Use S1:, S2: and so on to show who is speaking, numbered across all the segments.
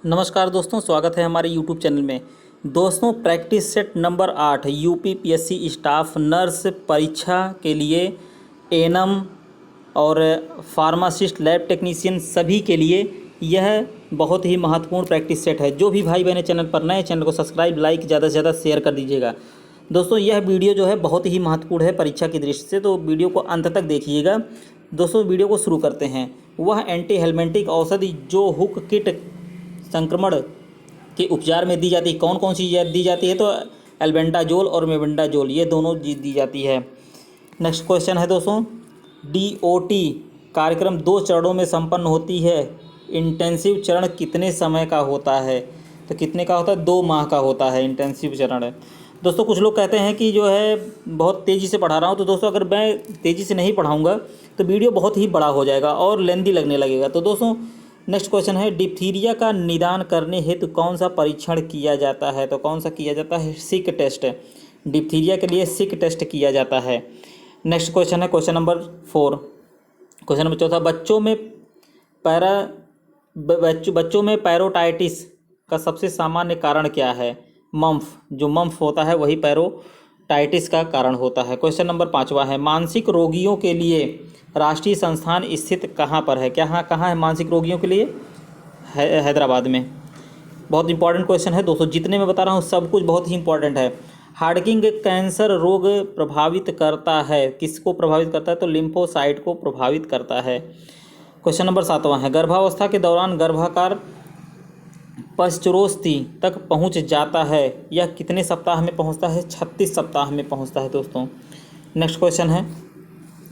S1: नमस्कार दोस्तों, स्वागत है हमारे YouTube चैनल में। दोस्तों, practice set number 8 UPPSC staff nurse परीक्षा के लिए एएनएम और फार्मासिस्ट लैब टेक्नीशियन सभी के लिए यह बहुत ही महत्वपूर्ण प्रैक्टिस सेट है। जो भी भाई बहन चैनल पर नए, चैनल को सब्सक्राइब, लाइक, ज़्यादा से ज़्यादा शेयर कर दीजिएगा। दोस्तों, यह वीडियो जो है बहुत ही महत्वपूर्ण है परीक्षा की दृष्टि से, तो वीडियो को अंत तक देखिएगा। दोस्तों, वीडियो को शुरू करते हैं। वह एंटी हेलमेंटिक औषधि जो हुक किट संक्रमण के उपचार में दी जाती है, कौन कौन सी दी जाती है? तो एल्बेंडाजोल और मेबेंडाजोल, ये दोनों दी जाती है। नेक्स्ट क्वेश्चन है दोस्तों, डीओटी कार्यक्रम 2 चरणों में संपन्न होती है। इंटेंसिव चरण कितने समय का होता है? तो कितने का होता है? 2 माह का होता है इंटेंसिव चरण। दोस्तों, कुछ लोग कहते हैं कि जो है बहुत तेज़ी से पढ़ा रहा हूँ, तो दोस्तों अगर मैं तेज़ी से नहीं पढ़ाऊँगा तो वीडियो बहुत ही बड़ा हो जाएगा और लेंदी लगने लगेगा। तो दोस्तों, नेक्स्ट क्वेश्चन है, डिप्थीरिया का निदान करने हेतु कौन सा परीक्षण किया जाता है? तो कौन सा किया जाता है? सिक टेस्ट। डिप्थीरिया के लिए सिक टेस्ट किया जाता है। नेक्स्ट क्वेश्चन है क्वेश्चन नंबर 4। क्वेश्चन नंबर 4, बच्चों में पैरोटाइटिस का सबसे सामान्य कारण क्या है? मम्फ। जो मम्फ होता है वही पैरोटाइटिस का कारण होता है। क्वेश्चन नंबर 5 है, मानसिक रोगियों के लिए राष्ट्रीय संस्थान स्थित कहाँ पर है? कहाँ है मानसिक रोगियों के लिए? हैदराबाद में। बहुत इंपॉर्टेंट क्वेश्चन है दोस्तों, जितने मैं बता रहा हूँ सब कुछ बहुत ही इंपॉर्टेंट है। हार्डकिंग कैंसर रोग प्रभावित करता है, किसको प्रभावित करता है? तो लिम्फोसाइट को प्रभावित करता है। क्वेश्चन नंबर 7 है, गर्भावस्था के दौरान गर्भाकार पश्चरोस्ती तक पहुँच जाता है, यह कितने सप्ताह में पहुँचता है? 36 सप्ताह में पहुँचता है दोस्तों। नेक्स्ट क्वेश्चन है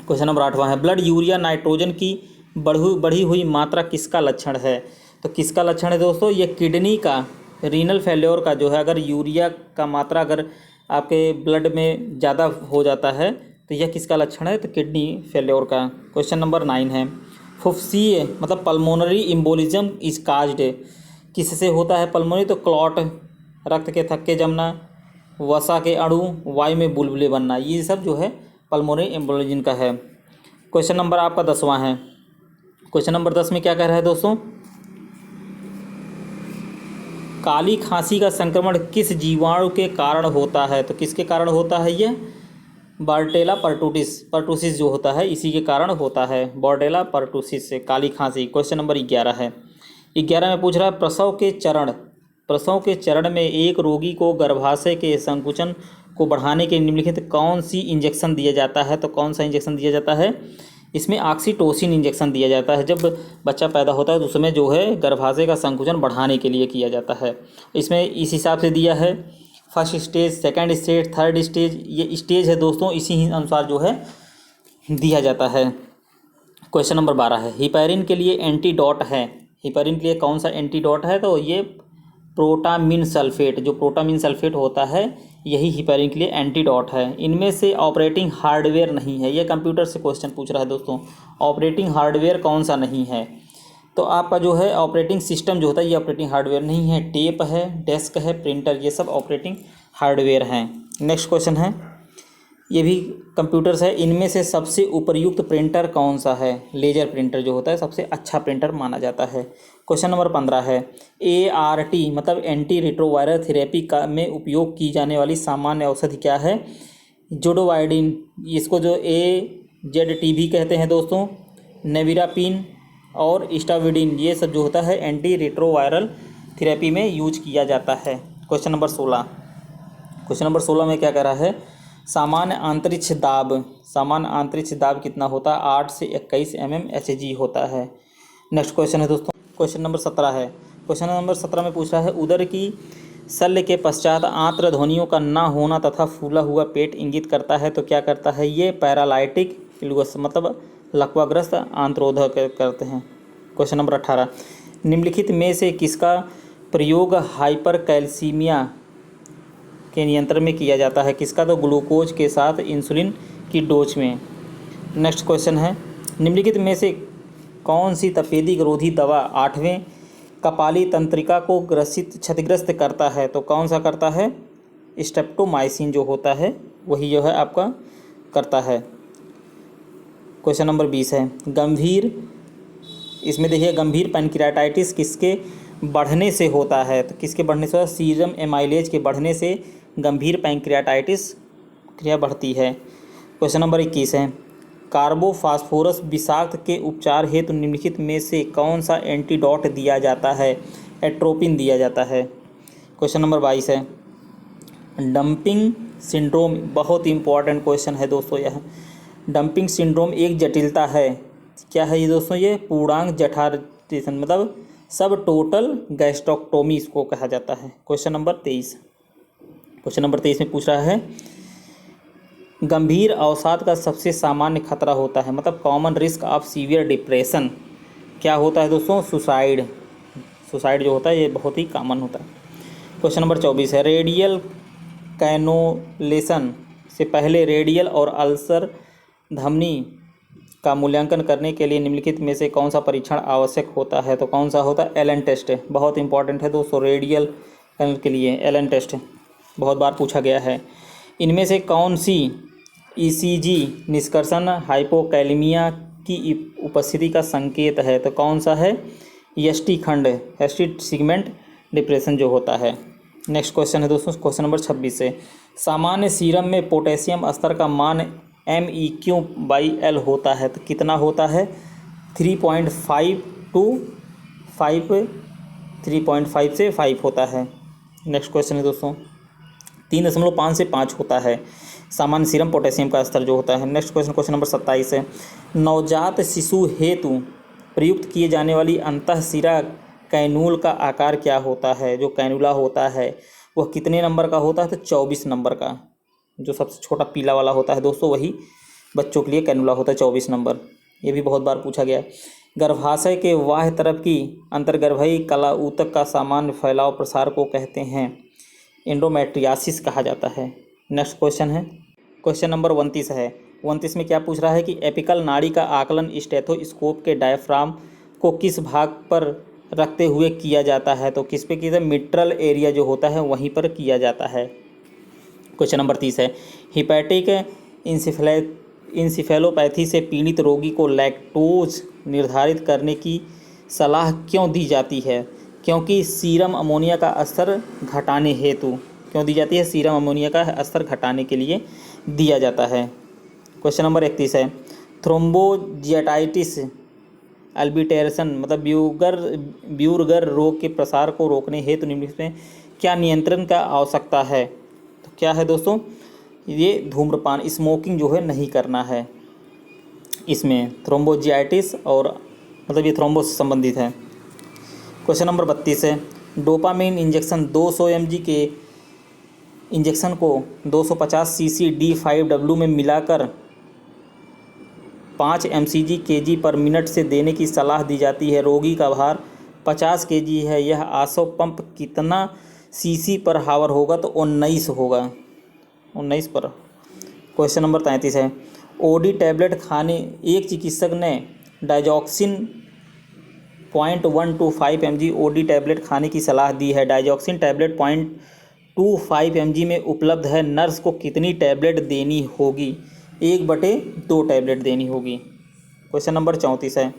S1: क्वेश्चन नंबर 8 है, ब्लड यूरिया नाइट्रोजन की बढ़ी हुई मात्रा किसका लक्षण है? तो किसका लक्षण है दोस्तों? ये किडनी का, रीनल फेल्योर का जो है, अगर यूरिया का मात्रा अगर आपके ब्लड में ज़्यादा हो जाता है तो यह किसका लक्षण है? तो किडनी फेल्योर का। क्वेश्चन नंबर 9 है, फुफ्फुसीय मतलब पल्मोनरी इम्बोलिज्म इज काज्ड किससे होता है? पल्मोनरी तो क्लॉट, रक्त के थक्के जमना, वसा के अणु, वायु में बुलबुले बनना, ये सब जो है पल्मोनरी एम्बोलिज्म का है। क्वेश्चन नंबर आपका 10वां है। क्वेश्चन नंबर 10 में क्या कह रहा है दोस्तों? काली खांसी का संक्रमण किस जीवाणु के कारण होता है? तो किसके कारण होता है? ये बार्टेला पर्टूसिस जो होता है इसी के कारण होता है, बार्टेला पर्टूसिस से काली खांसी। क्वेश्चन नंबर 11 है। 11 में पूछ रहा है, प्रसव के चरण में एक रोगी को गर्भाशय के संकुचन को बढ़ाने के निम्नलिखित कौन सी इंजेक्शन दिया जाता है? तो कौन सा इंजेक्शन दिया जाता है? इसमें ऑक्सीटोसिन इंजेक्शन दिया जाता है। जब बच्चा पैदा होता है तो उसमें जो है गर्भाशय का संकुचन बढ़ाने के लिए किया जाता है। इसमें इस हिसाब से दिया है, first stage, second stage, third stage, ये स्टेज है दोस्तों, इसी अनुसार जो है दिया जाता है। क्वेश्चन नंबर 12 है, हिपैरिन के लिए एंटीडोट है। हिपैरिन के लिए कौन सा एंटीडोट है? तो ये प्रोटामिन सल्फेट, जो प्रोटामिन सल्फेट होता है यही हिपैरिन के लिए एंटीडोट है। इनमें से ऑपरेटिंग हार्डवेयर नहीं है, ये कंप्यूटर से क्वेश्चन पूछ रहा है दोस्तों, ऑपरेटिंग हार्डवेयर कौन सा नहीं है? तो आपका जो है ऑपरेटिंग सिस्टम जो होता है ये ऑपरेटिंग हार्डवेयर नहीं है। टेप है, डेस्क है, प्रिंटर, ये सब ऑपरेटिंग हार्डवेयर हैं। नेक्स्ट क्वेश्चन है, ये भी कंप्यूटर्स है, इनमें से सबसे उपयुक्त प्रिंटर कौन सा है? लेजर प्रिंटर जो होता है सबसे अच्छा प्रिंटर माना जाता है। क्वेश्चन नंबर 15 है, ART मतलब एंटी रिट्रोवायरल थेरेपी का में उपयोग की जाने वाली सामान्य औषधि क्या है? जोडोवाइडिन, इसको जो AZT भी कहते हैं दोस्तों, नेविरापिन और स्टाविडिन, ये सब जो होता है एंटी रिट्रोवायरल थेरेपी में यूज किया जाता है। क्वेश्चन नंबर 16 में क्या कह रहा है? सामान्य अंतरिक्ष दाब कितना होता है? 8 से 21 mmHg होता है। नेक्स्ट क्वेश्चन है दोस्तों, क्वेश्चन नंबर 17 है। क्वेश्चन नंबर 17 में पूछ रहा है, उदर की शल्य के पश्चात आंत्र ध्वनियों का ना होना तथा फूला हुआ पेट इंगित करता है, तो क्या करता है? ये पैरालाइटिक इल्गस मतलब लकवाग्रस्त आंत्रोदक करते हैं। क्वेश्चन नंबर 18, निम्नलिखित में से किसका प्रयोग हाइपरकैल्सीमिया के नियंत्रण में किया जाता है? किसका? तो ग्लूकोज के साथ इंसुलिन की डोज में। नेक्स्ट क्वेश्चन है, निम्नलिखित में से कौन सी तपेदिक रोधी दवा 8वें कपाली तंत्रिका को क्षतिग्रस्त करता है? तो कौन सा करता है? स्ट्रेप्टोमाइसिन जो होता है वही जो है आपका करता है। क्वेश्चन नंबर 20 है, इसमें देखिए गंभीर पैनक्रियाटाइटिस किसके बढ़ने से होता है, तो किसके बढ़ने से होता है? सीरम एमाइलेज के बढ़ने से गंभीर पैंक्रियाटाइटिस क्रिया बढ़ती है। क्वेश्चन नंबर 21 है, कार्बोफास्फोरस विषाक्त के उपचार हेतु निम्नलिखित में से कौन सा एंटीडोट दिया जाता है? एट्रोपिन दिया जाता है। क्वेश्चन नंबर 22 है, डंपिंग सिंड्रोम, बहुत इंपॉर्टेंट क्वेश्चन है दोस्तों यह। डंपिंग सिंड्रोम एक जटिलता है, क्या है ये दोस्तों? ये पूर्णांक जठारिएशन मतलब सब टोटल गैस्ट्रोक्टोमी इसको कहा जाता है। क्वेश्चन नंबर 23, क्वेश्चन नंबर 23 में पूछ रहा है, गंभीर अवसाद का सबसे सामान्य खतरा होता है, मतलब common risk of severe depression क्या होता है दोस्तों? सुसाइड। सुसाइड जो होता है ये बहुत ही कॉमन होता है। क्वेश्चन नंबर 24 है, रेडियल कैनोलेशन से पहले रेडियल और अल्सर धमनी का मूल्यांकन करने के लिए निम्नलिखित में से कौन सा परीक्षण आवश्यक होता है? तो कौन सा होता है? Allen test. बहुत इंपॉर्टेंट है दोस्तों रेडियल के लिए एलन टेस्ट, बहुत बार पूछा गया है। इनमें से कौन सी ईसीजी निष्कर्षण हाइपोकैलेमिया की उपस्थिति का संकेत है? तो कौन सा है? एसटी खंड, एसिड सेगमेंट डिप्रेशन जो होता है। नेक्स्ट क्वेश्चन है दोस्तों क्वेश्चन नंबर 26 से, सामान्य सीरम में पोटेशियम स्तर का मान MEQ/L होता है, तो कितना होता है? 3.5 to 5, 3.5 से 5 होता है। नेक्स्ट क्वेश्चन है दोस्तों 3.5 से 5 होता है सामान्य सीरम पोटेशियम का स्तर जो होता है। नेक्स्ट क्वेश्चन, क्वेश्चन नंबर 27 है, नवजात शिशु हेतु प्रयुक्त किए जाने वाली अंतःशिरा कैनूल का आकार क्या होता है? जो कैनुला होता है वह कितने नंबर का होता है? तो 24 नंबर का। जो सबसे छोटा पीला वाला होता है दोस्तों वही बच्चों के लिए कैनुला होता है, 24 नंबर। ये भी बहुत बार पूछा गया है। गर्भाशय के बाह्य तरफ की अंतर्गर्भीय कला ऊतक का सामान्य फैलाव प्रसार को कहते हैं एंडोमेट्रियासिस कहा जाता है। नेक्स्ट क्वेश्चन है क्वेश्चन नंबर 29 है। 29 में क्या पूछ रहा है कि एपिकल नाड़ी का आकलन स्टेथोस्कोप के डायफ्राम को किस भाग पर रखते हुए किया जाता है? तो किस पे किया जाता है? मिट्रल एरिया जो होता है वहीं पर किया जाता है। क्वेश्चन नंबर 30 है, हिपैटिक इंसेफेलोपैथी से पीड़ित रोगी को लैक्टोज निर्धारित करने की सलाह क्यों दी जाती है? क्योंकि सीरम अमोनिया का स्तर घटाने हेतु। क्यों दी जाती है? सीरम अमोनिया का स्तर घटाने के लिए दिया जाता है। क्वेश्चन नंबर 31 है, थ्रोम्बोजियाटाइटिस अल्बिटेरेशन मतलब ब्यूरगर रोग के प्रसार को रोकने हेतु निम्नलिखित में क्या नियंत्रण का आवश्यकता है? तो क्या है दोस्तों? ये धूम्रपान स्मोकिंग जो है नहीं करना है। इसमें थ्रोम्बोजियाटिस और मतलब ये थ्रोम्बो से संबंधित है। क्वेश्चन नंबर 32 है, डोपामिन इंजेक्शन 200 mg के इंजेक्शन को 250 cc D5W में मिलाकर 5 mcg kg पर मिनट से देने की सलाह दी जाती है। रोगी का भार 50 kg है। यह आसव पंप कितना cc पर हावर होगा? तो 19 होगा, 19 पर। क्वेश्चन नंबर 33 है, ओडी टैबलेट खाने एक चिकित्सक ने डाइजॉक्सिन 0.125 mg ओडी टैबलेट खाने की सलाह दी है। डाइजॉक्सिन टैबलेट 0.25 mg में उपलब्ध है। नर्स को कितनी टैबलेट देनी होगी? 1/2 टैबलेट देनी होगी। क्वेश्चन नंबर 34 है।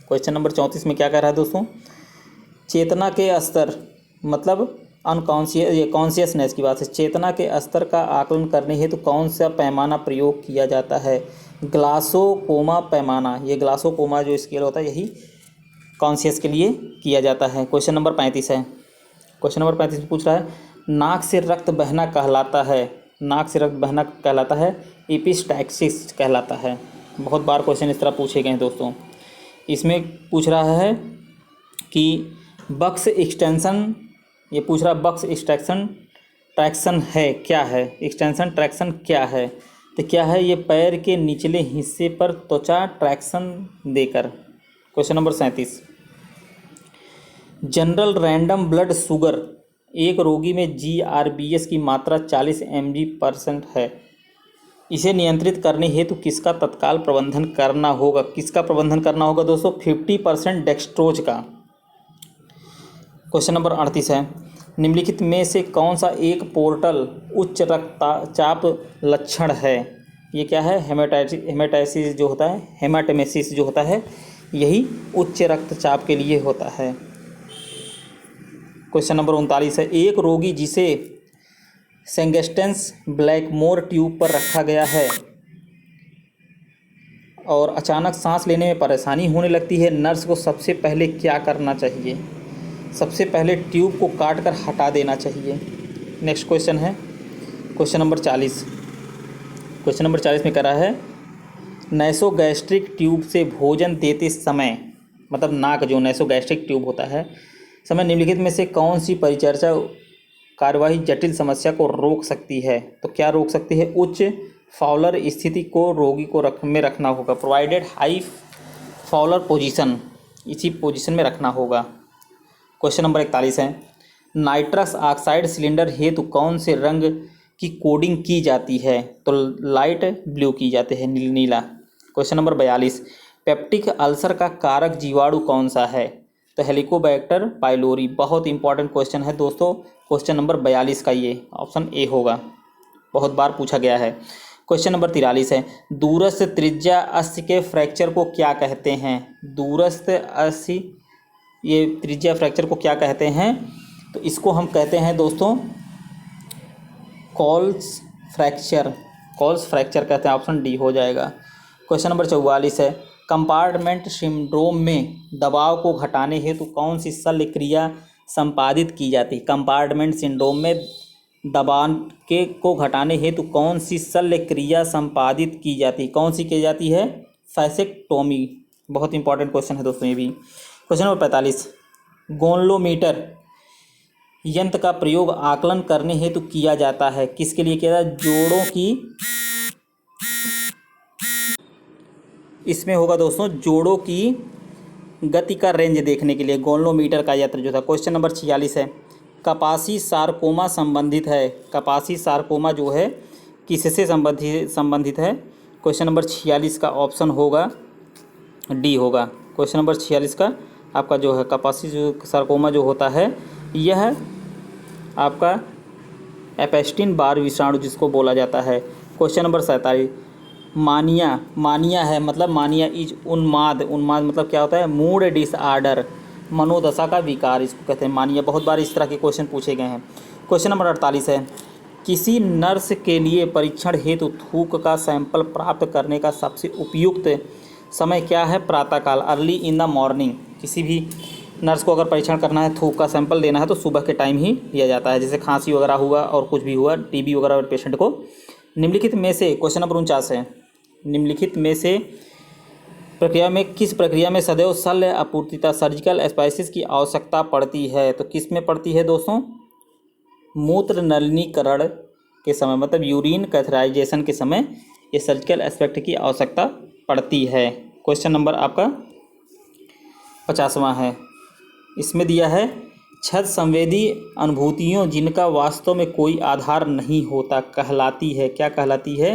S1: क्वेश्चन नंबर 34 में क्या कह रहा है दोस्तों? चेतना के स्तर मतलब कॉन्शियसनेस की बात है। चेतना के स्तर का आकलन करने हेतु कौन सा पैमाना प्रयोग किया जाता है? ग्लासोकोमा पैमाना। ये ग्लासोकोमा जो स्केल होता है यही कॉन्शियस के लिए किया जाता है। क्वेश्चन नंबर 35 है। क्वेश्चन नंबर 35 में पूछ रहा है, नाक से रक्त बहना कहलाता है, नाक से रक्त बहना कहलाता है एपिस्टैक्सिस कहलाता है। बहुत बार क्वेश्चन इस तरह पूछे गए हैं दोस्तों। इसमें पूछ रहा है कि बक्स एक्सटेंशन, ये पूछ रहा है बक्स एक्सटेंशन ट्रैक्शन है क्या है? एक्सटेंशन ट्रैक्शन क्या है? तो क्या है? ये पैर के निचले हिस्से पर त्वचा ट्रैक्शन देकर। Question number 37, general random blood sugar एक रोगी में GRBS की मात्रा 40 mg/% है। इसे नियंत्रित करने हेतु किसका तत्काल प्रबंधन करना होगा? किसका प्रबंधन करना होगा दोस्तों? 50% डेक्सट्रोज का। क्वेश्चन नंबर 38 है, निम्नलिखित में से कौन सा एक पोर्टल उच्च रक्तचाप लक्षण है? ये क्या है? हेमाटाइसिस जो होता है, हेमाटेमेसिस जो होता है यही उच्च रक्तचाप के लिए होता है। क्वेश्चन नंबर 39 है, एक रोगी जिसे सेंगस्टेंस ब्लैकमोर ट्यूब पर रखा गया है और अचानक सांस लेने में परेशानी होने लगती है, नर्स को सबसे पहले क्या करना चाहिए? सबसे पहले ट्यूब को काट कर हटा देना चाहिए। नेक्स्ट क्वेश्चन है क्वेश्चन नंबर 40। क्वेश्चन नंबर 40 में कह रहा है, नैसोगैस्ट्रिक ट्यूब से भोजन देते समय, मतलब नाक जो नैसोगैस्ट्रिक ट्यूब होता है समय, निम्नलिखित में से कौन सी परिचर्या कार्यवाही जटिल समस्या को रोक सकती है? तो क्या रोक सकती है? उच्च फाउलर स्थिति को रोगी को में रखना होगा, प्रोवाइडेड हाई फाउलर पोजीशन, इसी पोजीशन में रखना होगा। क्वेश्चन नंबर 41 है, नाइट्रस ऑक्साइड सिलेंडर हेतु कौन से रंग की कोडिंग की जाती है? तो लाइट ब्लू की जाती है, नीला। क्वेश्चन नंबर 42, पेप्टिक अल्सर का कारक जीवाणु कौन सा है? तो हेलिकोबैक्टर पाइलोरी। बहुत इंपॉर्टेंट क्वेश्चन है दोस्तों, क्वेश्चन नंबर 42 का ये ऑप्शन ए होगा, बहुत बार पूछा गया है। क्वेश्चन नंबर 43 है, दूरस्थ त्रिज्या अस्थि के फ्रैक्चर को क्या कहते हैं? दूरस्थ अस्थि ये त्रिज्या फ्रैक्चर को क्या कहते हैं? तो इसको हम कहते हैं दोस्तों कॉल्स फ्रैक्चर, कॉल्स फ्रैक्चर कहते हैं, ऑप्शन डी हो जाएगा। क्वेश्चन नंबर 44 है, कंपार्टमेंट सिंड्रोम में दबाव को घटाने हेतु कौन सी शल्य क्रिया संपादित की जाती है? कंपार्टमेंट सिंड्रोम में दबाव को घटाने हेतु कौन सी शल्य क्रिया संपादित की जाती है? कौन सी की जाती है? फैसेक्टोमी। बहुत इंपॉर्टेंट क्वेश्चन है दोस्तों ये भी। क्वेश्चन नंबर 45, गोनलोमीटर यंत्र का प्रयोग आकलन करने हेतु किया जाता है, किसके लिए किया जाता है? जोड़ों की, इसमें होगा दोस्तों जोड़ों की गति का रेंज देखने के लिए गोनलोमीटर का यंत्र जो था। क्वेश्चन नंबर 46 है, कपासी सारकोमा संबंधित है, कपासी सारकोमा जो है किससे संबंधित है? क्वेश्चन नंबर 46 का ऑप्शन होगा डी होगा। क्वेश्चन नंबर 46 का आपका जो है कपासी सारकोमा जो होता है यह आपका एपेस्टिन बार विषाणु जिसको बोला जाता है। क्वेश्चन नंबर 47, मानिया, मानिया है मतलब मानिया इज उन्माद, उन्माद मतलब क्या होता है? मूड डिसऑर्डर, मनोदशा का विकार, इसको कहते हैं मानिया। बहुत बार इस तरह के क्वेश्चन पूछे गए हैं। क्वेश्चन नंबर 48 है, किसी नर्स के लिए परीक्षण हेतु थूक का सैंपल प्राप्त करने का सबसे उपयुक्त समय क्या है? प्रातःकाल, अर्ली इन द मॉर्निंग। किसी भी नर्स को अगर परीक्षण करना है, थूक का सैंपल देना है तो सुबह के टाइम ही लिया जाता है, जैसे खांसी वगैरह हुआ और कुछ भी हुआ, टीबी वगैरह पेशेंट को। निम्नलिखित में से, क्वेश्चन नंबर 49 है, निम्नलिखित में से प्रक्रिया में किस प्रक्रिया में सदैव शल्य आपूर्तिता सर्जिकल स्पाइसिस की आवश्यकता पड़ती है? तो किस में पड़ती है दोस्तों? मूत्र नलिनीकरण के समय, मतलब यूरिन कैथराइजेशन के समय ये सर्जिकल एस्पेक्ट की आवश्यकता पड़ती है। क्वेश्चन नंबर आपका 50वां है, इसमें दिया है छद संवेदी अनुभूतियों जिनका वास्तव में कोई आधार नहीं होता कहलाती है, क्या कहलाती है?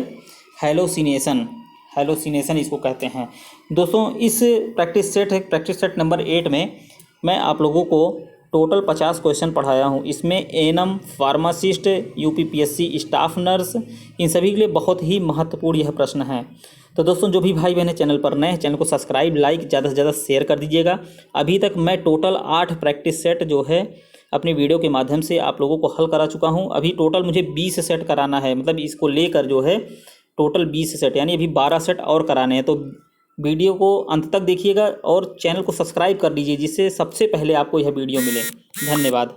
S1: हेलोसिनेशन, हेलोसिनेशन इसको कहते हैं। दोस्तों इस प्रैक्टिस सेट नंबर 8 में मैं आप लोगों को टोटल 50 क्वेश्चन पढ़ाया हूँ। इसमें ANM, pharmacist, UPPSC staff nurse, इन सभी के लिए बहुत ही महत्वपूर्ण यह प्रश्न है। तो दोस्तों जो भी भाई बहन चैनल पर नए हैं, चैनल को सब्सक्राइब, लाइक, ज़्यादा से ज़्यादा शेयर कर दीजिएगा। अभी तक मैं टोटल 8 प्रैक्टिस सेट जो है अपनी वीडियो के माध्यम से आप लोगों को हल करा चुका हूं। अभी टोटल मुझे 20 सेट कराना है, मतलब इसको लेकर जो है टोटल 20 सेट, यानी अभी 12 सेट और कराने हैं। तो वीडियो को अंत तक देखिएगा और चैनल को सब्सक्राइब कर लीजिए, जिससे सबसे पहले आपको यह वीडियो मिले। धन्यवाद।